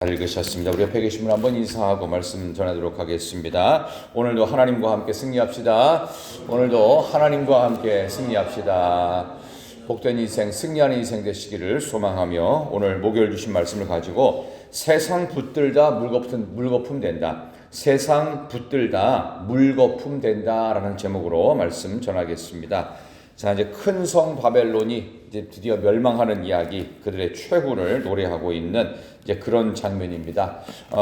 잘 읽으셨습니다. 우리 옆에 계신 분 한번 인사하고 말씀 전하도록 하겠습니다. 오늘도 하나님과 함께 승리합시다. 오늘도 하나님과 함께 승리합시다. 복된 인생, 승리하는 인생 되시기를 소망하며 오늘 목요일 주신 말씀을 가지고 세상 붙들다 물거품 된다. 세상 붙들다 물거품 된다라는 제목으로 말씀 전하겠습니다. 자, 이제 큰 성 바벨론이 이제 드디어 멸망하는 이야기, 그들의 최후를 노래하고 있는 이제 그런 장면입니다.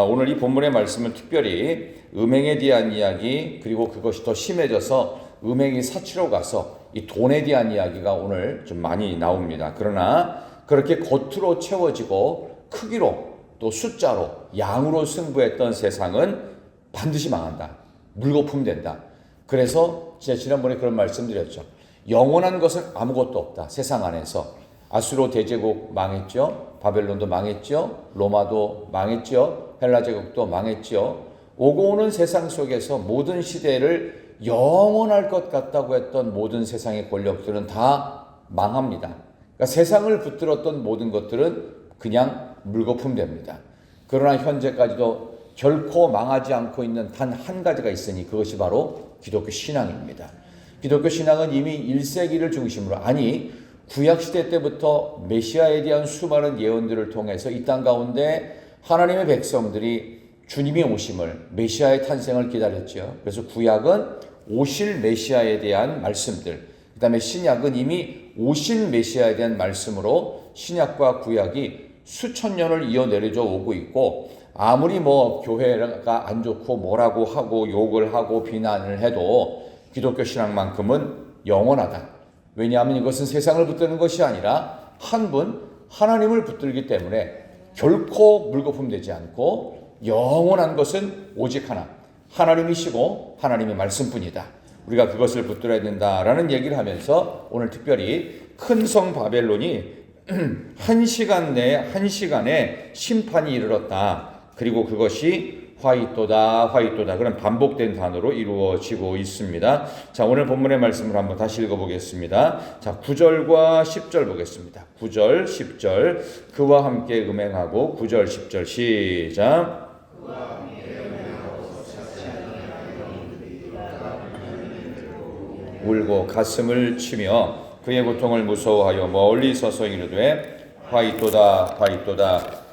오늘 이 본문의 말씀은 특별히 음행에 대한 이야기, 그리고 그것이 더 심해져서 음행이 사치로 가서 이 돈에 대한 이야기가 오늘 좀 많이 나옵니다. 그러나 그렇게 겉으로 채워지고 크기로 또 숫자로 양으로 승부했던 세상은 반드시 망한다. 물거품 된다. 그래서 제가 지난번에 그런 말씀드렸죠. 영원한 것은 아무것도 없다. 세상 안에서. 아수로 대제국 망했죠. 바벨론도 망했죠. 로마도 망했죠. 헬라 제국도 망했죠. 오고 오는 세상 속에서 모든 시대를 영원할 것 같다고 했던 모든 세상의 권력들은 다 망합니다. 그러니까 세상을 붙들었던 모든 것들은 그냥 물거품 됩니다. 그러나 현재까지도 결코 망하지 않고 있는 단 한 가지가 있으니 그것이 바로 기독교 신앙입니다. 기독교 신앙은 이미 1세기를 중심으로, 아니 구약시대 때부터 메시아에 대한 수많은 예언들을 통해서 이 땅 가운데 하나님의 백성들이 주님이 오심을, 메시아의 탄생을 기다렸죠. 그래서 구약은 오실 메시아에 대한 말씀들, 그 다음에 신약은 이미 오신 메시아에 대한 말씀으로 신약과 구약이 수천 년을 이어내려져 오고 있고, 아무리 교회가 안 좋고 뭐라고 하고 욕을 하고 비난을 해도 기독교 신앙만큼은 영원하다. 왜냐하면 이것은 세상을 붙드는 것이 아니라 한 분 하나님을 붙들기 때문에 결코 물거품 되지 않고 영원한 것은 오직 하나, 하나님이시고 하나님의 말씀뿐이다. 우리가 그것을 붙들어야 된다라는 얘기를 하면서 오늘 특별히 큰 성 바벨론이 한 시간에 심판이 이르렀다. 그리고 그것이 화이또다 그런 반복된 단어로 이루어지고 있습니다. 자, 오늘 본문의 말씀을 한번 다시 읽어보겠습니다. 자, 9절과 10절 보겠습니다. 9절, 10절 그와 함께 음행하고 9절, 10절 시작. 울고 가슴을 치며 그의 고통을 무서워하여 멀리 서서 이르되 화이또다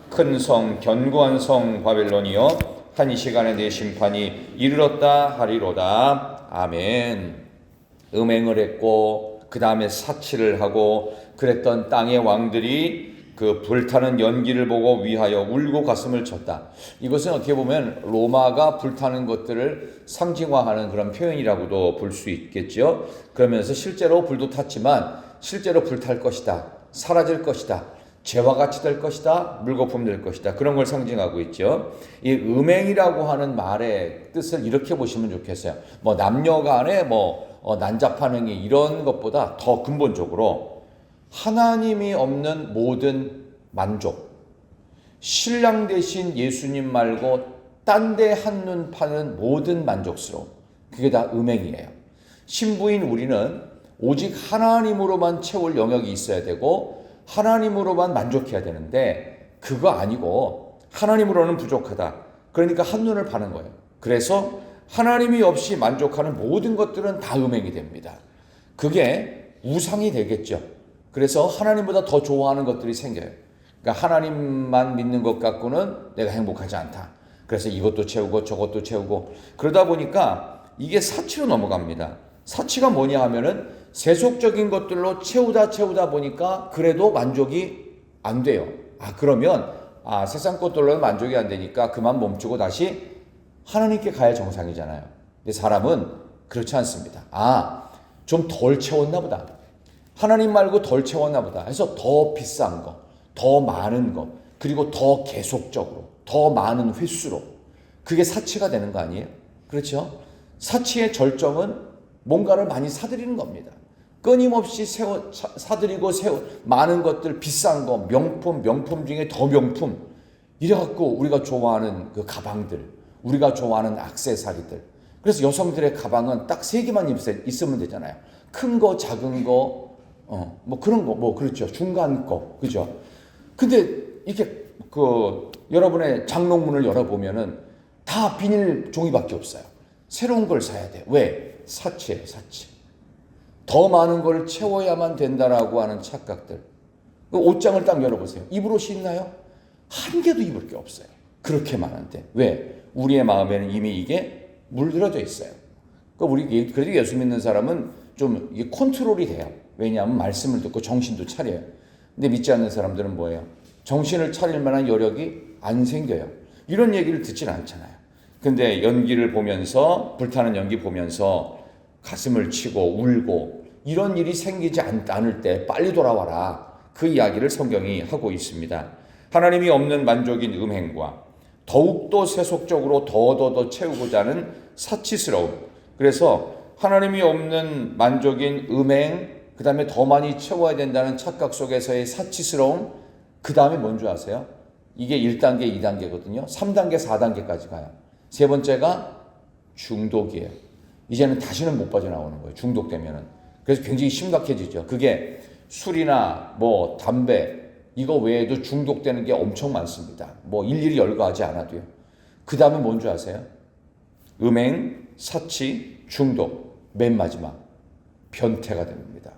큰 성 견고한 성 바벨론이여 한 시간에 내 심판이 이르렀다 하리로다. 아멘. 음행을 했고 그 다음에 사치를 하고 그랬던 땅의 왕들이 그 불타는 연기를 보고 위하여 울고 가슴을 쳤다. 이것은 어떻게 보면 로마가 불타는 것들을 상징화하는 그런 표현이라고도 볼 수 있겠죠. 그러면서 실제로 불도 탔지만 실제로 불탈 것이다, 사라질 것이다, 재와 같이 될 것이다, 물거품 될 것이다, 그런 걸 상징하고 있죠. 이 음행이라고 하는 말의 뜻을 이렇게 보시면 좋겠어요. 남녀 간의 난잡한 행위 이런 것보다 더 근본적으로 하나님이 없는 모든 만족, 신랑 대신 예수님 말고 딴 데 한눈 파는 모든 만족스러움, 그게 다 음행이에요. 신부인 우리는 오직 하나님으로만 채울 영역이 있어야 되고 하나님으로만 만족해야 되는데 그거 아니고 하나님으로는 부족하다. 그러니까 한눈을 파는 거예요. 그래서 하나님이 없이 만족하는 모든 것들은 다 음행이 됩니다. 그게 우상이 되겠죠. 그래서 하나님보다 더 좋아하는 것들이 생겨요. 그러니까 하나님만 믿는 것 갖고는 내가 행복하지 않다. 그래서 이것도 채우고 저것도 채우고 그러다 보니까 이게 사치로 넘어갑니다. 사치가 뭐냐 하면은 세속적인 것들로 채우다 보니까 그래도 만족이 안 돼요. 그러면 세상 것들로는 만족이 안 되니까 그만 멈추고 다시 하나님께 가야 정상이잖아요. 근데 사람은 그렇지 않습니다. 좀 덜 채웠나 보다. 하나님 말고 덜 채웠나 보다 해서 더 비싼 거, 더 많은 거, 그리고 더 계속적으로, 더 많은 횟수로, 그게 사치가 되는 거 아니에요? 그렇죠? 사치의 절정은 뭔가를 많이 사들이는 겁니다. 끊임없이 사들이고 많은 것들, 비싼 거, 명품 중에 더 명품, 이래갖고 우리가 좋아하는 그 가방들, 우리가 좋아하는 액세서리들. 그래서 여성들의 가방은 딱 3개만 있으면 되잖아요. 큰 거, 작은 거, 그런 거, 그렇죠. 중간 거, 그죠? 근데 이렇게 여러분의 장롱문을 열어보면은 다 비닐 종이밖에 없어요. 새로운 걸 사야 돼. 왜? 사치예요, 사치. 더 많은 걸 채워야만 된다라고 하는 착각들. 그 옷장을 딱 열어보세요. 입을 옷이 있나요? 한 개도 입을 게 없어요. 그렇게 많은데. 왜? 우리의 마음에는 이미 이게 물들어져 있어요. 그러니까 그래도 예수 믿는 사람은 좀 이게 컨트롤이 돼요. 왜냐하면 말씀을 듣고 정신도 차려요. 근데 믿지 않는 사람들은 뭐예요? 정신을 차릴 만한 여력이 안 생겨요. 이런 얘기를 듣진 않잖아요. 근데 연기를 보면서, 불타는 연기 보면서 가슴을 치고 울고 이런 일이 생기지 않을 때 빨리 돌아와라. 그 이야기를 성경이 하고 있습니다. 하나님이 없는 만족인 음행과 더욱더 세속적으로 더 채우고자 하는 사치스러움. 그래서 하나님이 없는 만족인 음행, 그 다음에 더 많이 채워야 된다는 착각 속에서의 사치스러움, 그 다음에 뭔지 아세요? 이게 1단계, 2단계거든요. 3단계, 4단계까지 가요. 세 번째가 중독이에요. 이제는 다시는 못 빠져나오는 거예요. 중독되면은. 그래서 굉장히 심각해지죠. 그게 술이나 뭐 담배, 이거 외에도 중독되는 게 엄청 많습니다. 뭐 일일이 열거하지 않아도요. 그 다음에 뭔지 아세요? 음행, 사치, 중독, 맨 마지막 변태가 됩니다.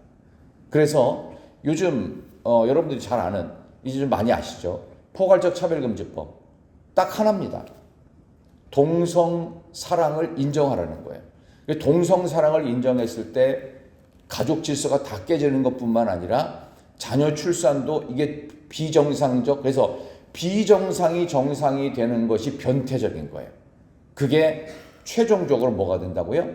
그래서 요즘 여러분들이 잘 아는, 이제 좀 많이 아시죠? 포괄적 차별금지법 딱 하나입니다. 동성 사랑을 인정하라는 거예요. 동성 사랑을 인정했을 때 가족 질서가 다 깨지는 것뿐만 아니라 자녀 출산도 이게 비정상적, 그래서 비정상이 정상이 되는 것이 변태적인 거예요. 그게 최종적으로 뭐가 된다고요?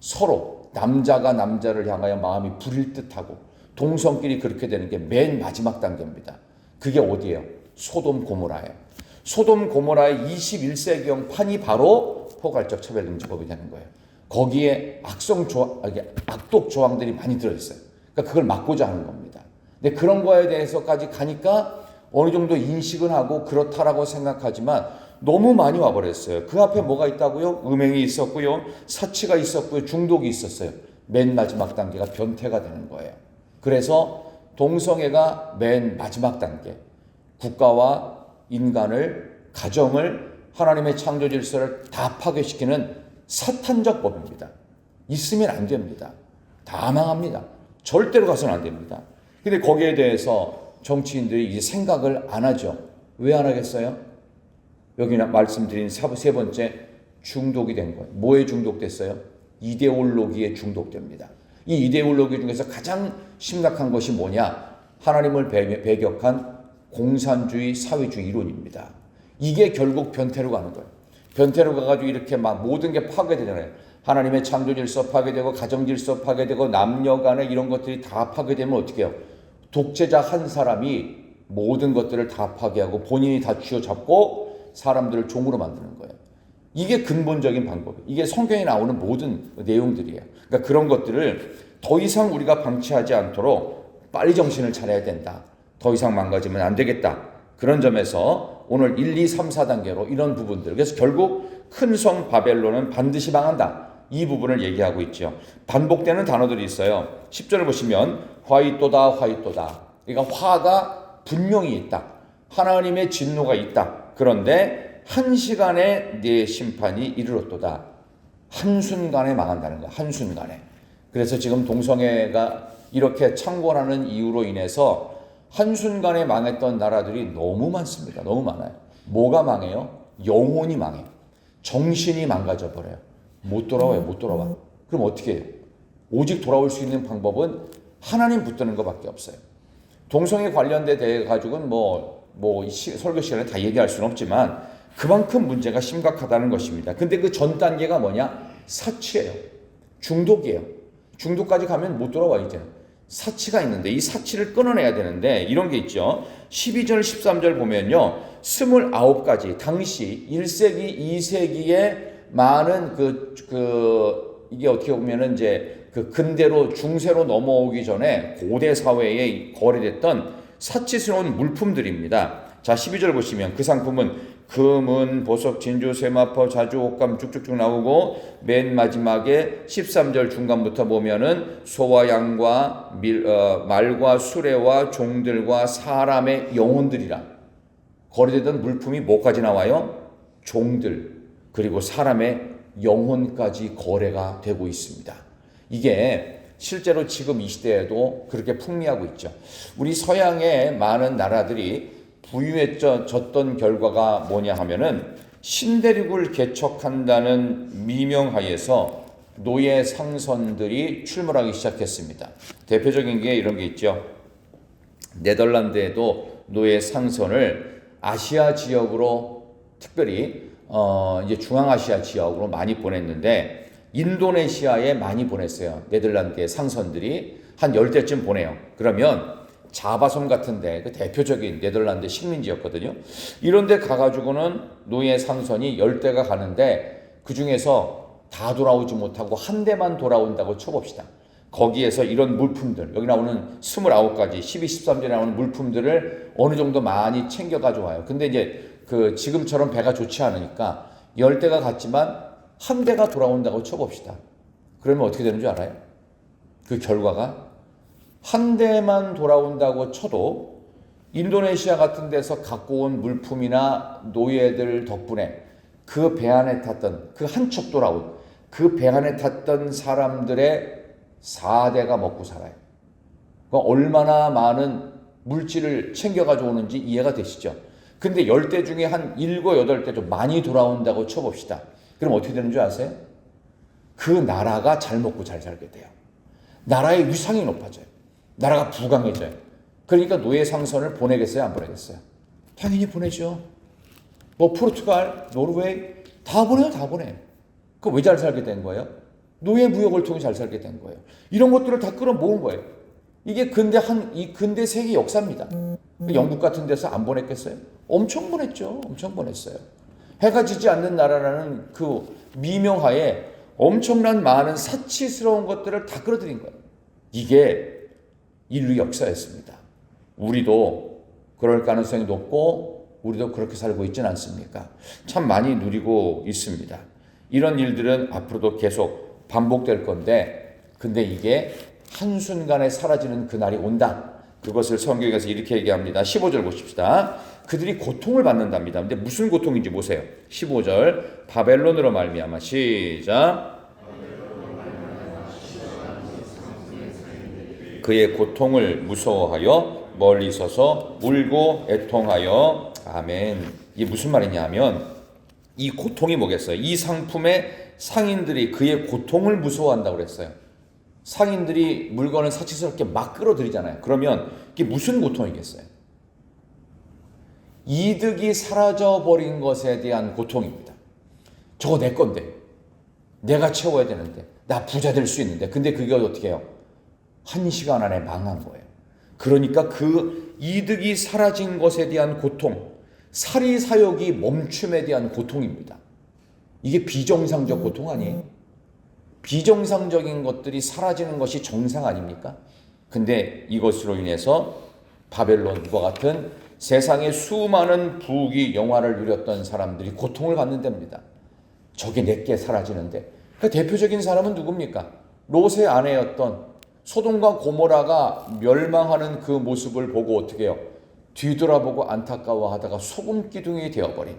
서로 남자가 남자를 향하여 마음이 부릴 듯하고 동성끼리 그렇게 되는 게 맨 마지막 단계입니다. 그게 어디예요? 소돔 고모라예요. 소돔 고모라의 21세기형 판이 바로 포괄적 차별금지법이 되는 거예요. 거기에 악독 조항들이 많이 들어있어요. 그러니까 그걸 막고자 하는 겁니다. 근데 그런 거에 대해서까지 가니까 어느 정도 인식은 하고 그렇다라고 생각하지만 너무 많이 와버렸어요. 그 앞에 뭐가 있다고요? 음행이 있었고요. 사치가 있었고요. 중독이 있었어요. 맨 마지막 단계가 변태가 되는 거예요. 그래서 동성애가 맨 마지막 단계. 국가와 인간을, 가정을, 하나님의 창조 질서를 다 파괴시키는 사탄적 법입니다. 있으면 안 됩니다. 다 망합니다. 절대로 가서는 안 됩니다. 근데 거기에 대해서 정치인들이 이제 생각을 안 하죠. 왜 안 하겠어요? 여기 말씀드린 세 번째, 중독이 된 거예요. 뭐에 중독됐어요? 이데올로기에 중독됩니다. 이 이데올로기 중에서 가장 심각한 것이 뭐냐? 하나님을 배격한 공산주의, 사회주의 이론입니다. 이게 결국 변태로 가는 거예요. 변태로 가가지고 이렇게 막 모든 게 파괴되잖아요. 하나님의 창조 질서 파괴되고, 가정 질서 파괴되고, 남녀 간의 이런 것들이 다 파괴되면 어떻게 해요? 독재자 한 사람이 모든 것들을 다 파괴하고 본인이 다 쥐어잡고 사람들을 종으로 만드는 거예요. 이게 근본적인 방법이에요. 이게 성경에 나오는 모든 내용들이에요. 그러니까 그런 것들을 더 이상 우리가 방치하지 않도록 빨리 정신을 차려야 된다. 더 이상 망가지면 안 되겠다. 그런 점에서 오늘 1, 2, 3, 4단계로 이런 부분들. 그래서 결국 큰 성 바벨론은 반드시 망한다. 이 부분을 얘기하고 있죠. 반복되는 단어들이 있어요. 10절을 보시면 화이또다 화이또다. 그러니까 화가 분명히 있다. 하나님의 진노가 있다. 그런데 한시간에 네 심판이 이르렀도다. 한순간에 망한다는 거야. 한순간에. 그래서 지금 동성애가 이렇게 창궐하는 이유로 인해서 한순간에 망했던 나라들이 너무 많습니다. 너무 많아요. 뭐가 망해요? 영혼이 망해요. 정신이 망가져 버려요. 못 돌아와요. 못 돌아와. 그럼 어떻게 해요? 오직 돌아올 수 있는 방법은 하나님 붙드는 것밖에 없어요. 동성애 관련돼 대해 가지고는 설교 시간에 다 얘기할 수는 없지만 그만큼 문제가 심각하다는 것입니다. 근데 그 전 단계가 뭐냐? 사치예요. 중독이에요. 중독까지 가면 못 돌아와 이제. 사치가 있는데 이 사치를 끊어내야 되는데 이런 게 있죠. 12절 13절 보면요. 29가지 당시 1세기 2세기에 많은 이게 어떻게 보면은 이제 그 근대로 중세로 넘어오기 전에 고대 사회에 거래됐던 사치스러운 물품들입니다. 자, 12절 보시면 그 상품은 금은, 보석, 진주, 세마포, 자주, 옷감 쭉쭉쭉 나오고 맨 마지막에 13절 중간부터 보면은 소와 양과 말과 수레와 종들과 사람의 영혼들이라. 거래되던 물품이 뭐까지 나와요? 종들, 그리고 사람의 영혼까지 거래가 되고 있습니다. 이게 실제로 지금 이 시대에도 그렇게 풍미하고 있죠. 우리 서양의 많은 나라들이 부유해졌던 결과가 뭐냐 하면은 신대륙을 개척한다는 미명하에서 노예 상선들이 출몰하기 시작했습니다. 대표적인 게 이런 게 있죠. 네덜란드에도 노예 상선을 아시아 지역으로 특별히 이제 중앙아시아 지역으로 많이 보냈는데 인도네시아에 많이 보냈어요. 네덜란드의 상선들이 한 10대쯤 보내요. 그러면 자바섬 같은데 그 대표적인 네덜란드 식민지였거든요. 이런 데 가가지고는 노예 상선이 10대가 가는데 그 중에서 다 돌아오지 못하고 한 대만 돌아온다고 쳐봅시다. 거기에서 이런 물품들, 여기 나오는 29가지, 12, 13절에 나오는 물품들을 어느 정도 많이 챙겨 가져와요. 근데 이제 그 지금처럼 배가 좋지 않으니까 10대가 갔지만 한 대가 돌아온다고 쳐봅시다. 그러면 어떻게 되는 줄 알아요? 그 결과가 한 대만 돌아온다고 쳐도 인도네시아 같은 데서 갖고 온 물품이나 노예들 덕분에 그 배 안에 탔던 그 한 척 돌아온 그 배 안에 탔던 사람들의 4대가 먹고 살아요. 그러니까 얼마나 많은 물질을 챙겨가지고 오는지 이해가 되시죠? 근데 10대 중에 한 7, 8대 좀 많이 돌아온다고 쳐봅시다. 그럼 어떻게 되는 줄 아세요? 그 나라가 잘 먹고 잘 살게 돼요. 나라의 위상이 높아져요. 나라가 부강해져요. 그러니까 노예 상선을 보내겠어요? 안 보내겠어요? 당연히 보내죠. 뭐 포르투갈, 노르웨이 다 보내요. 다 보내요. 그 왜 잘 살게 된 거예요? 노예 무역을 통해 잘 살게 된 거예요. 이런 것들을 다 끌어모은 거예요. 이게 이 근대 세계 역사입니다. 영국 같은 데서 안 보냈겠어요? 엄청 보냈죠. 엄청 보냈어요. 해가 지지 않는 나라라는 그 미명하에 엄청난 많은 사치스러운 것들을 다 끌어들인 거예요. 이게 인류 역사였습니다. 우리도 그럴 가능성이 높고 우리도 그렇게 살고 있지는 않습니까? 참 많이 누리고 있습니다. 이런 일들은 앞으로도 계속 반복될 건데 근데 이게 한순간에 사라지는 그날이 온다. 그것을 성경에서 이렇게 얘기합니다. 15절 보십시다. 그들이 고통을 받는답니다. 근데 무슨 고통인지 보세요. 15절 바벨론으로 말미암아 시작. 그의 고통을 무서워하여 멀리 서서 울고 애통하여 아멘. 이게 무슨 말이냐 하면 이 고통이 뭐겠어요? 이 상품의 상인들이 그의 고통을 무서워한다고 그랬어요. 상인들이 물건을 사치스럽게 막 끌어들이잖아요. 그러면 이게 무슨 고통이겠어요? 이득이 사라져버린 것에 대한 고통입니다. 저거 내 건데 내가 채워야 되는데 나 부자 될 수 있는데 근데 그게 어떻게 해요? 1시간 안에 망한 거예요. 그러니까 그 이득이 사라진 것에 대한 고통, 사리사욕이 멈춤에 대한 고통입니다. 이게 비정상적 고통 아니에요? 비정상적인 것들이 사라지는 것이 정상 아닙니까? 근데 이것으로 인해서 바벨론과 같은 세상의 수많은 부귀 영화를 누렸던 사람들이 고통을 받는답니다. 저게 내게 사라지는데. 그 대표적인 사람은 누굽니까? 롯의 아내였던 소돔과 고모라가 멸망하는 그 모습을 보고 어떻게 해요? 뒤돌아보고 안타까워하다가 소금 기둥이 되어버린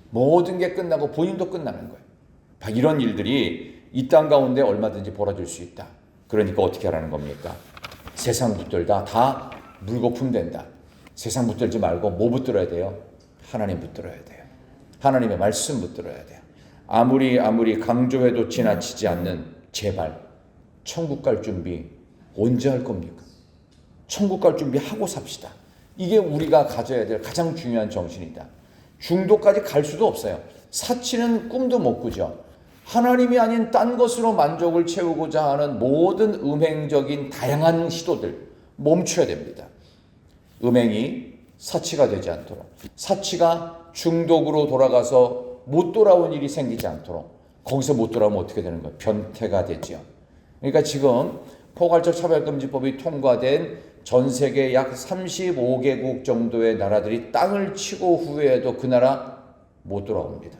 모든 게 끝나고 본인도 끝나는 거예요. 이런 일들이 이 땅 가운데 얼마든지 벌어질 수 있다. 그러니까 어떻게 하라는 겁니까? 세상 붙들다 다 물고 품된다. 세상 붙들지 말고 뭐 붙들어야 돼요? 하나님 붙들어야 돼요. 하나님의 말씀 붙들어야 돼요. 아무리 강조해도 지나치지 않는 제발 천국 갈 준비 언제 할 겁니까? 천국 갈 준비하고 삽시다. 이게 우리가 가져야 될 가장 중요한 정신이다. 중도까지 갈 수도 없어요. 사치는 꿈도 못 꾸죠. 하나님이 아닌 딴 것으로 만족을 채우고자 하는 모든 음행적인 다양한 시도들 멈춰야 됩니다. 음행이 사치가 되지 않도록, 사치가 중독으로 돌아가서 못 돌아온 일이 생기지 않도록, 거기서 못 돌아오면 어떻게 되는 거예요? 변태가 되죠. 그러니까 지금 포괄적 차별금지법이 통과된 전 세계 약 35개국 정도의 나라들이 땅을 치고 후회해도 그 나라 못 돌아옵니다.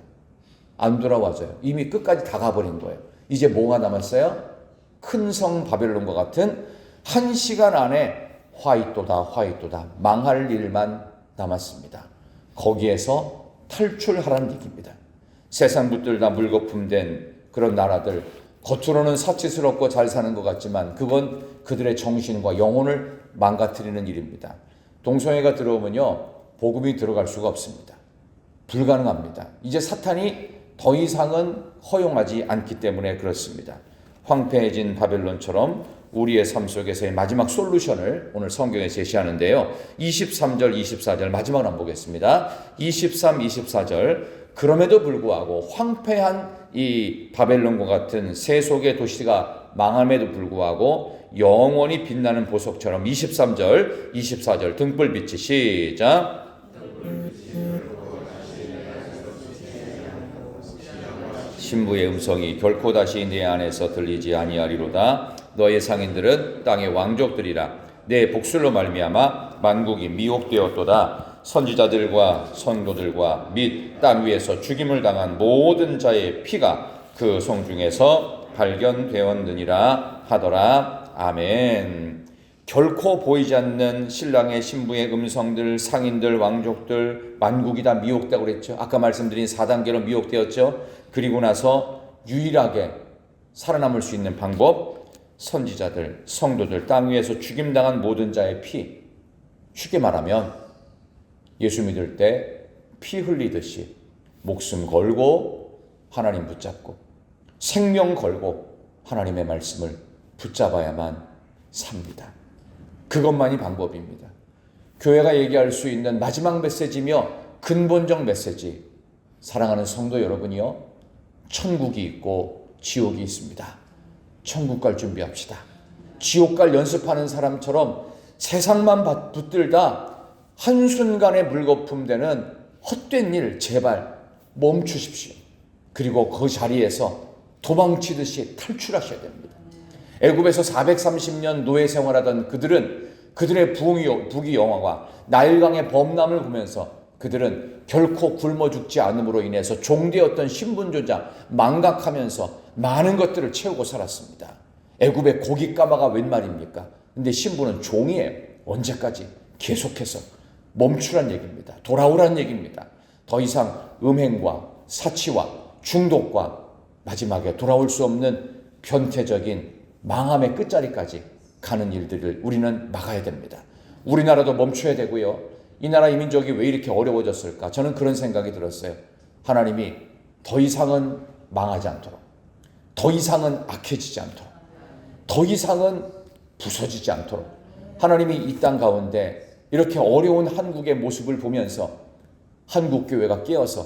안 돌아와져요. 이미 끝까지 다 가버린 거예요. 이제 뭐가 남았어요? 큰 성 바벨론과 같은 1시간 안에 화이또다 망할 일만 남았습니다. 거기에서 탈출하라는 얘기입니다. 세상 붙들다 물거품된 그런 나라들, 겉으로는 사치스럽고 잘 사는 것 같지만 그건 그들의 정신과 영혼을 망가뜨리는 일입니다. 동성애가 들어오면요, 복음이 들어갈 수가 없습니다. 불가능합니다. 이제 사탄이 더 이상은 허용하지 않기 때문에 그렇습니다. 황폐해진 바벨론처럼 우리의 삶 속에서의 마지막 솔루션을 오늘 성경에 제시하는데요. 23절, 24절 마지막으로 한번 보겠습니다. 23, 24절 그럼에도 불구하고 황폐한 이 바벨론과 같은 세속의 도시가 망함에도 불구하고 영원히 빛나는 보석처럼 23절, 24절 등불빛이 시작. 신부의 음성이 결코 다시 내 안에서 들리지 아니하리로다. 너의 상인들은 땅의 왕족들이라. 내 복술로 말미암아 만국이 미혹되었도다. 선지자들과 성도들과 및 땅 위에서 죽임을 당한 모든 자의 피가 그 성중에서 발견되었느니라 하더라. 아멘. 결코 보이지 않는 신랑의 신부의 음성들, 상인들, 왕족들, 만국이 다 미혹되고 그랬죠. 아까 말씀드린 4단계로 미혹되었죠. 그리고 나서 유일하게 살아남을 수 있는 방법, 선지자들, 성도들, 땅 위에서 죽임당한 모든 자의 피. 쉽게 말하면 예수 믿을 때 피 흘리듯이 목숨 걸고 하나님 붙잡고 생명 걸고 하나님의 말씀을 붙잡아야만 삽니다. 그것만이 방법입니다. 교회가 얘기할 수 있는 마지막 메시지며 근본적 메시지, 사랑하는 성도 여러분이요, 천국이 있고 지옥이 있습니다. 천국 갈 준비합시다. 지옥 갈 연습하는 사람처럼 세상만 붙들다 한순간에 물거품되는 헛된 일 제발 멈추십시오. 그리고 그 자리에서 도망치듯이 탈출하셔야 됩니다. 애굽에서 430년 노예 생활하던 그들은 그들의 부귀 영화와 나일강의 범람을 보면서 그들은 결코 굶어 죽지 않음으로 인해서 종되었던 신분조차 망각하면서 많은 것들을 채우고 살았습니다. 애굽의 고깃가마가 웬 말입니까? 근데 신부는 종이에요. 언제까지? 계속해서 멈추란 얘기입니다. 돌아오란 얘기입니다. 더 이상 음행과 사치와 중독과 마지막에 돌아올 수 없는 변태적인 망함의 끝자리까지 가는 일들을 우리는 막아야 됩니다. 우리나라도 멈춰야 되고요. 이 나라 이민족이 왜 이렇게 어려워졌을까? 저는 그런 생각이 들었어요. 하나님이 더 이상은 망하지 않도록, 더 이상은 악해지지 않도록, 더 이상은 부서지지 않도록 하나님이 이 땅 가운데 이렇게 어려운 한국의 모습을 보면서 한국 교회가 깨어서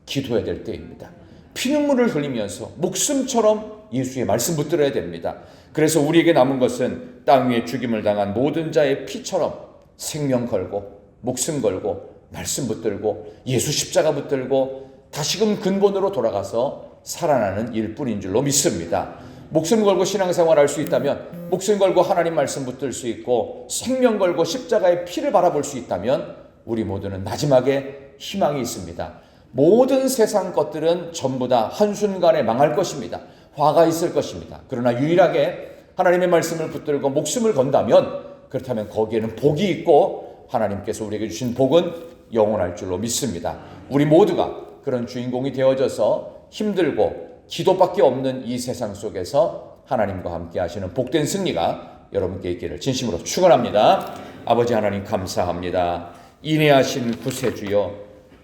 기도해야 될 때입니다. 피눈물을 흘리면서 목숨처럼 예수의 말씀 붙들어야 됩니다. 그래서 우리에게 남은 것은 땅 위에 죽임을 당한 모든 자의 피처럼 생명 걸고 목숨 걸고 말씀 붙들고 예수 십자가 붙들고 다시금 근본으로 돌아가서 살아나는 일뿐인 줄로 믿습니다. 목숨 걸고 신앙생활 할 수 있다면, 목숨 걸고 하나님 말씀 붙들 수 있고 생명 걸고 십자가의 피를 바라볼 수 있다면 우리 모두는 마지막에 희망이 있습니다. 모든 세상 것들은 전부 다 한순간에 망할 것입니다. 화가 있을 것입니다. 그러나 유일하게 하나님의 말씀을 붙들고 목숨을 건다면, 그렇다면 거기에는 복이 있고 하나님께서 우리에게 주신 복은 영원할 줄로 믿습니다. 우리 모두가 그런 주인공이 되어져서 힘들고 기도밖에 없는 이 세상 속에서 하나님과 함께 하시는 복된 승리가 여러분께 있기를 진심으로 축원합니다. 아버지 하나님 감사합니다. 인애하신 구세주여,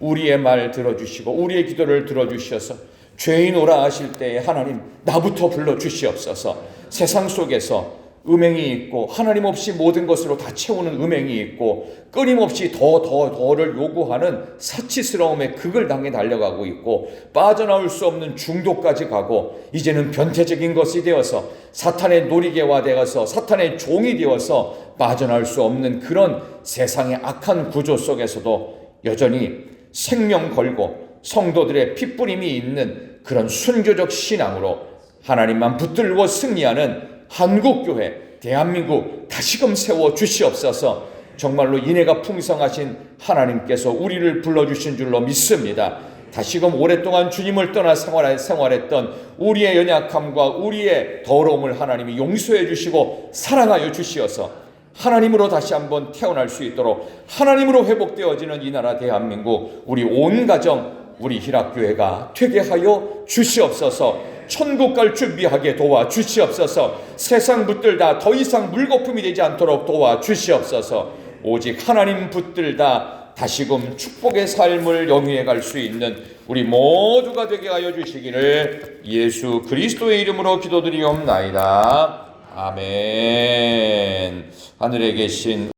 우리의 말 들어주시고 우리의 기도를 들어주셔서 죄인 오라 하실 때에 하나님 나부터 불러주시옵소서. 세상 속에서 음행이 있고 하나님 없이 모든 것으로 다 채우는 음행이 있고 끊임없이 더를 요구하는 사치스러움의 극을 당해 달려가고 있고 빠져나올 수 없는 중독까지 가고 이제는 변태적인 것이 되어서 사탄의 놀이개와 되어서 사탄의 종이 되어서 빠져나올 수 없는 그런 세상의 악한 구조 속에서도 여전히 생명 걸고 성도들의 핏부림이 있는 그런 순교적 신앙으로 하나님만 붙들고 승리하는 한국교회, 대한민국 다시금 세워 주시옵소서. 정말로 인애가 풍성하신 하나님께서 우리를 불러주신 줄로 믿습니다. 다시금 오랫동안 주님을 떠나 생활했던 우리의 연약함과 우리의 더러움을 하나님이 용서해 주시고 사랑하여 주시어서 하나님으로 다시 한번 태어날 수 있도록 하나님으로 회복되어지는 이 나라 대한민국, 우리 온 가정, 우리 희락교회가 되게 하여 주시옵소서. 천국 갈 준비하게 도와 주시옵소서. 세상 붙들다 더 이상 물거품이 되지 않도록 도와 주시옵소서. 오직 하나님 붙들다 다시금 축복의 삶을 영위해 갈 수 있는 우리 모두가 되게 하여 주시기를 예수 그리스도의 이름으로 기도드리옵나이다. 아멘. 하늘에 계신